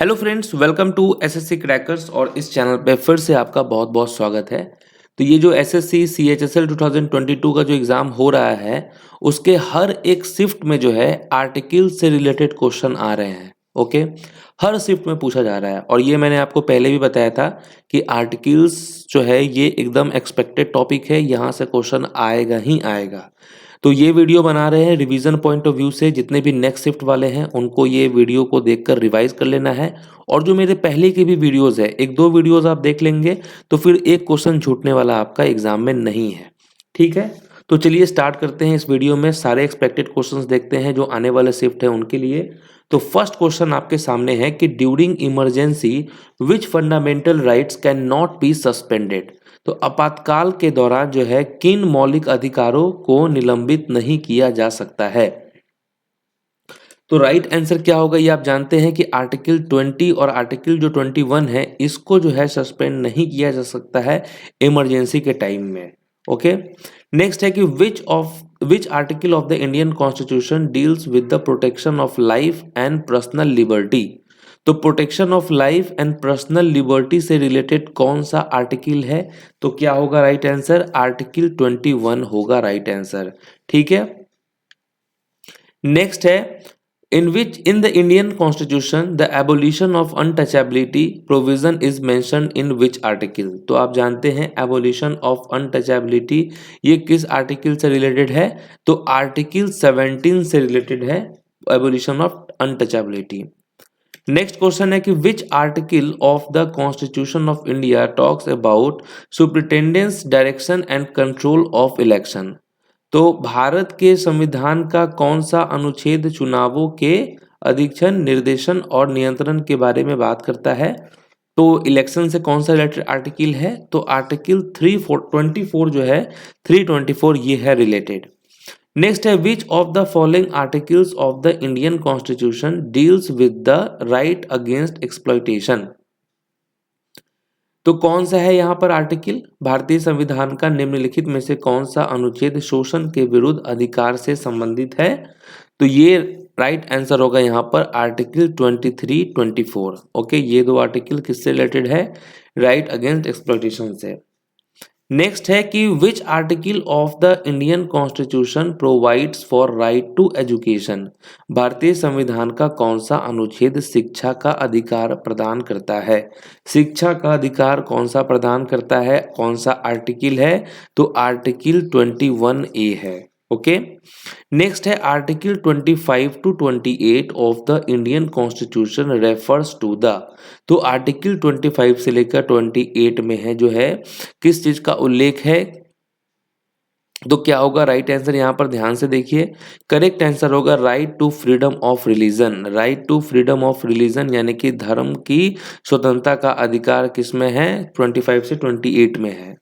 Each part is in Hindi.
Hello friends, welcome to SSC crackers. और इस चैनल पे फिर से आपका बहुत बहुत स्वागत है। तो ये जो एसएससी सीएचएसएल 2022 का जो एग्ज़ाम हो रहा है, उसके हर एक शिफ्ट में जो है आर्टिकल से रिलेटेड क्वेश्चन आ रहे हैं। ओके, हर शिफ्ट में पूछा जा रहा है। और ये मैंने आपको पहले भी बताया था कि आर्टिकल्स जो है ये एकदम एक्सपेक्टेड टॉपिक है, यहाँ से क्वेश्चन आएगा ही आएगा। तो ये वीडियो बना रहे हैं रिवीजन पॉइंट ऑफ व्यू से। जितने भी नेक्स्ट शिफ्ट वाले हैं उनको ये वीडियो को देखकर रिवाइज कर लेना है। और जो मेरे पहले के भी वीडियोस है, एक दो वीडियोस आप देख लेंगे तो फिर एक क्वेश्चन छूटने वाला आपका एग्जाम में नहीं है। ठीक है, तो चलिए स्टार्ट करते हैं। इस वीडियो में सारे एक्सपेक्टेड क्वेश्चंस देखते हैं जो आने वाले शिफ्ट है उनके लिए। तो फर्स्ट क्वेश्चन आपके सामने है कि during emergency which fundamental rights can not be suspended. तो आपातकाल के दौरान जो है किन मौलिक अधिकारों को निलंबित नहीं किया जा सकता है। तो राइट आंसर क्या होगा ये आप जानते हैं कि आर्टिकल 20 और आर्टिकल जो 21 है इसको जो है सस्पेंड नहीं किया जा सकता है इमरजेंसी के टाइम में। ओके, नेक्स्ट है कि which article of the Indian constitution deals with the protection of life and personal liberty. तो protection of life and personal liberty से रिलेटेड कौन सा आर्टिकल है? तो क्या होगा राइट आंसर? आर्टिकल 21 होगा राइट आंसर। ठीक है, नेक्स्ट है in the Indian Constitution the abolition of untouchability provision is mentioned in which article। तो आप जानते हैं abolition of untouchability ये किस आर्टिकल से रिलेटेड है? तो आर्टिकल 17 से रिलेटेड है abolition of untouchability। Next question है कि which article of the constitution of India talks about superintendence direction and control of election. तो भारत के संविधान का कौन सा अनुच्छेद चुनावों के अधीक्षण, निर्देशन और नियंत्रण के बारे में बात करता है? तो इलेक्शन से कौन सा रिलेटेड आर्टिकल है? तो आर्टिकल 324 जो है 324 ये है रिलेटेड। नेक्स्ट है विच of the following articles of the Indian constitution deals with the right against exploitation. तो कौन सा है यहाँ पर आर्टिकल? भारतीय संविधान का निम्नलिखित में से कौन सा अनुच्छेद शोषण के विरुद्ध अधिकार से संबंधित है? तो ये राइट आंसर होगा यहाँ पर आर्टिकल 23-24। ओके, ये दो आर्टिकल किससे रिलेटेड है? राइट अगेंस्ट एक्सप्लॉइटेशन से। नेक्स्ट है कि which article of the Indian constitution provides for right to education. भारतीय संविधान का कौन सा अनुच्छेद शिक्षा का अधिकार प्रदान करता है? शिक्षा का अधिकार कौन सा प्रदान करता है? कौन सा आर्टिकल है? तो आर्टिकल 21A है। ओके, नेक्स्ट है article 25 to 28 of the Indian constitution refers to the. तो आर्टिकल 25 से लेकर 28 में है जो है किस चीज का उल्लेख है? तो क्या होगा राइट आंसर? यहाँ पर ध्यान से देखिए, करेक्ट आंसर होगा right to freedom of religion. Right to freedom of religion यानी कि धर्म की स्वतंत्रता का अधिकार किस में है? 25 से 28 में है।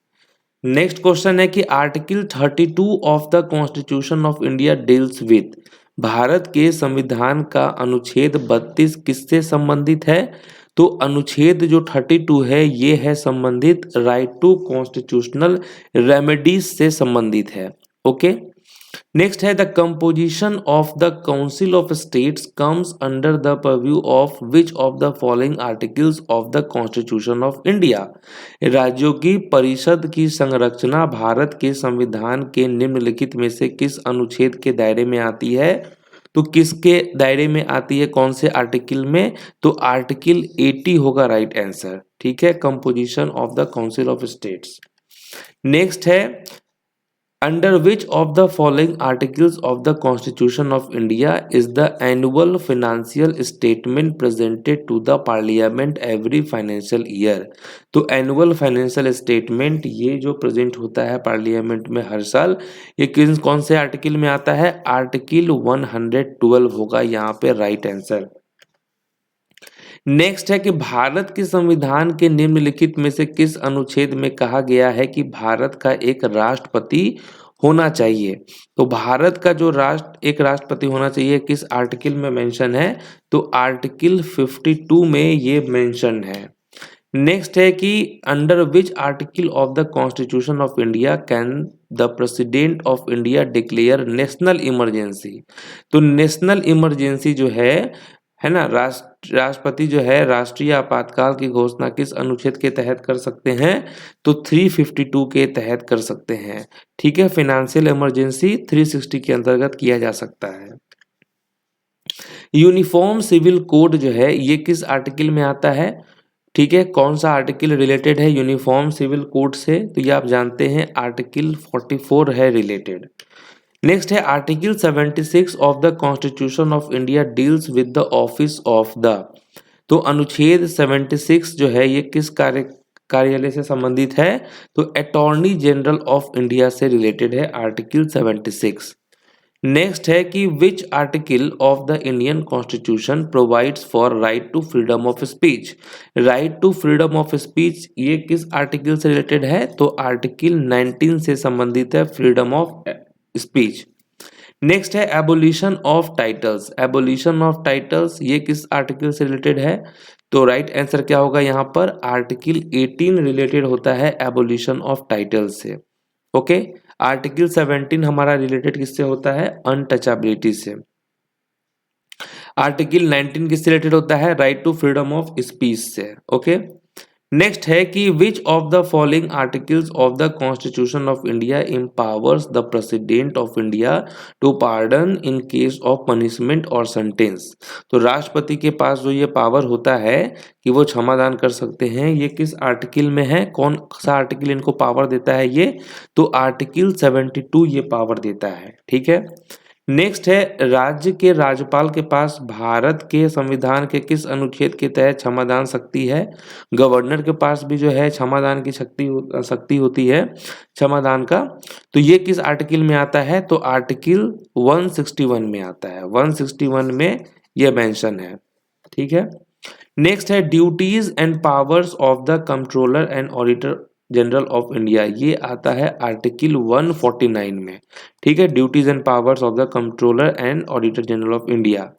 नेक्स्ट क्वेश्चन है कि article 32 of the constitution of India deals with. Bharat के संविधान का अनुच्छेद 32 किससे संबंधित है? तो अनुच्छेद जो 32 है ये है संबंधित राइट टू कॉन्स्टिट्यूशनल रेमेडीज से संबंधित है। ओके, नेक्स्ट है the composition of the council of states comes under the purview of which of the following articles of the constitution of India. राज्यों की परिषद की संरचना भारत के संविधान के निम्नलिखित में से किस अनुच्छेद के दायरे में आती है? तो किसके दायरे में आती है? कौन से आर्टिकल में? तो आर्टिकल 80 होगा राइट आंसर। ठीक है, composition of the council of states. Next है under which of the following articles of the Constitution of India is the annual financial statement presented to the Parliament every financial year। तो annual financial statement ये जो प्रेजेंट होता है पार्लियामेंट में हर साल, ये कौन से आर्टिकल में आता है? आर्टिकल 112 होगा यहाँ पे राइट आंसर। नेक्स्ट है कि भारत के संविधान के निम्नलिखित में से किस अनुच्छेद में कहा गया है कि भारत का एक राष्ट्रपति होना चाहिए? तो भारत का जो एक राष्ट्रपति होना चाहिए किस आर्टिकल में मेंशन है? तो आर्टिकल 52 में ये मेंशन है। नेक्स्ट है कि under which article of the constitution of India can the president of India declare national emergency. तो नेशनल इमरजेंसी जो है है ना। राष्ट्रपति जो है राष्ट्रीय आपातकाल की घोषणा किस अनुच्छेद के तहत कर सकते हैं, तो 352 के तहत कर सकते हैं। ठीक है, फाइनेंशियल इमरजेंसी 360 के अंतर्गत किया जा सकता है। यूनिफॉर्म सिविल कोड जो है ये किस आर्टिकल में आता है, ठीक है, कौन सा आर्टिकल रिलेटेड है यूनिफॉर्म सिविल कोड से, तो ये आप जानते हैं आर्टिकल 44 है रिलेटेड। नेक्स्ट है article 76 of the constitution of India deals with the office of the, तो अनुच्छेद 76 जो है ये किस कार्यालय से संबंधित है, तो अटॉर्नी जनरल ऑफ इंडिया से रिलेटेड है आर्टिकल 76। नेक्स्ट है कि which article of the Indian constitution provides for right to freedom of speech. Right to freedom of speech ये किस आर्टिकल से रिलेटेड है, तो आर्टिकल 19 से संबंधित है, फ्रीडम ऑफ स्पीच। नेक्स्ट है abolition of titles. Abolition of titles ये किस आर्टिकल से रिलेटेड है, तो राइट आंसर क्या होगा यहाँ पर, आर्टिकल 18 रिलेटेड होता है एबोलिशन ऑफ टाइटल्स से। ओके, आर्टिकल 17 हमारा रिलेटेड किससे होता है, अनटचेबिलिटी से। आर्टिकल 19 किससे रिलेटेड होता है, right to freedom of speech से। ओके, नेक्स्ट है कि which of the following articles of the constitution of India empowers the president of India to pardon in case of punishment और सेंटेंस। तो राष्ट्रपति के पास जो ये पावर होता है कि वो क्षमादान कर सकते हैं, ये किस आर्टिकल में है, कौन सा आर्टिकल इनको पावर देता है ये, तो आर्टिकल 72 ये पावर देता है। ठीक है, नेक्स्ट है राज्य के राज्यपाल के पास भारत के संविधान के किस अनुच्छेद के तहत क्षमादान शक्ति है। गवर्नर के पास भी जो है क्षमादान की शक्ति होती है क्षमादान का, तो ये किस आर्टिकल में आता है, तो आर्टिकल 161 में आता है, 161 में ये मेंशन है। ठीक है, नेक्स्ट है duties and powers of the controller and auditor general of India, ये आता है आर्टिकल 149 में। ठीक है, duties and powers of the controller and auditor general of India.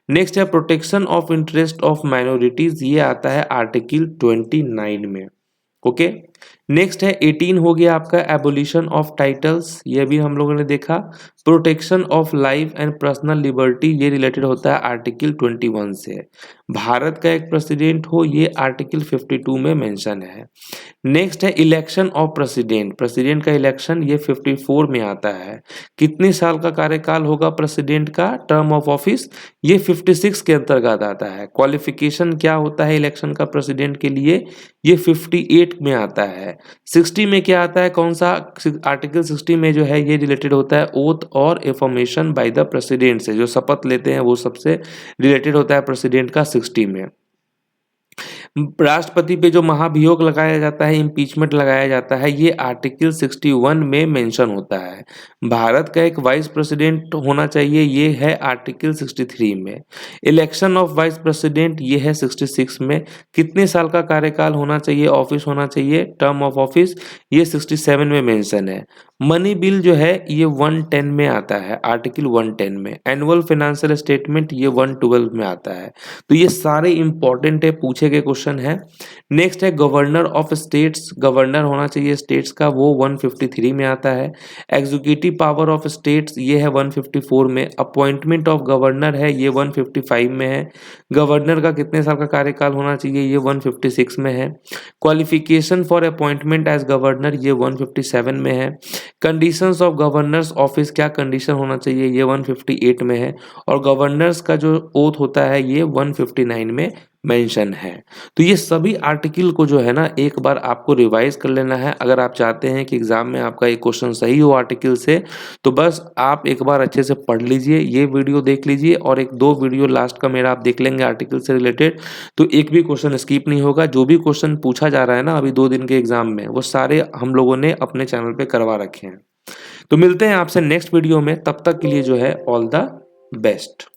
Next है protection of interest of minorities, ये आता है आर्टिकल 29 में। ओके, नेक्स्ट है 18 हो गया आपका एबोलिशन ऑफ टाइटल्स, ये भी हम लोगों ने देखा। Protection of life and personal liberty ये रिलेटेड होता है आर्टिकल 21 से। भारत का एक प्रेसिडेंट हो ये आर्टिकल 52 में मेंशन है। नेक्स्ट है इलेक्शन ऑफ प्रेसिडेंट, प्रेसिडेंट का इलेक्शन ये 54 में आता है। कितने साल का कार्यकाल होगा प्रेसिडेंट का, टर्म ऑफ ऑफिस, ये 56 के अंतर्गत आता है। क्वालिफिकेशन क्या होता है इलेक्शन का प्रेसिडेंट के लिए, ये 58 में आता है। 60 में क्या आता है, कौन सा आर्टिकल 60 में जो है ये रिलेटेड होता है ओथ और इन्फॉर्मेशन बाय द प्रेसिडेंट से, जो शपथ लेते हैं वो सबसे रिलेटेड होता है प्रेसिडेंट का 60 में। राष्ट्रपति पे जो महाभियोग लगाया जाता है, इम्पीचमेंट लगाया जाता है, ये आर्टिकल 61 में मेंशन होता है। भारत का एक वाइस प्रेसिडेंट होना चाहिए, ये है आर्टिकल 63 में। इलेक्शन ऑफ वाइस प्रेसिडेंट ये है 66 में। कितने साल का कार्यकाल होना चाहिए, ऑफिस होना चाहिए, टर्म ऑफ ऑफिस, ये 67 में मेंशन है। मनी बिल जो है ये 110 में आता है, आर्टिकल 110 में। एनुअल फाइनेंशियल स्टेटमेंट ये 112 में आता है। तो ये सारे इंपॉर्टेंट है, पूछे गए क्वेश्चन है। नेक्स्ट है गवर्नर ऑफ स्टेट्स, गवर्नर होना चाहिए स्टेट्स का, वो 153 में आता है। एग्जीक्यूटिव पावर ऑफ स्टेट्स ये है 154 में। अपॉइंटमेंट ऑफ गवर्नर है ये 155 में है। गवर्नर का कितने साल का कार्यकाल होना चाहिए, ये 156 में है। Qualification for appointment as governor ये 157 में है। कंडीशंस ऑफ गवर्नर्स ऑफिस, क्या कंडीशन होना चाहिए, ये 158 में है। और गवर्नर्स का जो ओथ होता है ये 159 में मेंशन है। तो ये सभी आर्टिकल को जो है ना एक बार आपको रिवाइज कर लेना है। अगर आप चाहते हैं कि एग्जाम में आपका एक क्वेश्चन सही हो आर्टिकल से, तो बस आप एक बार अच्छे से पढ़ लीजिए, ये वीडियो देख लीजिए और एक दो वीडियो लास्ट का मेरा आप देख लेंगे आर्टिकल से रिलेटेड, तो एक भी क्वेश्चन स्किप नहीं होगा। जो भी क्वेश्चन पूछा जा रहा है ना अभी 2 दिन के एग्जाम में, वो सारे हम लोगों ने अपने चैनल पे करवा रखे हैं। तो मिलते हैं आपसे नेक्स्ट वीडियो में, तब तक के लिए जो है ऑल द बेस्ट।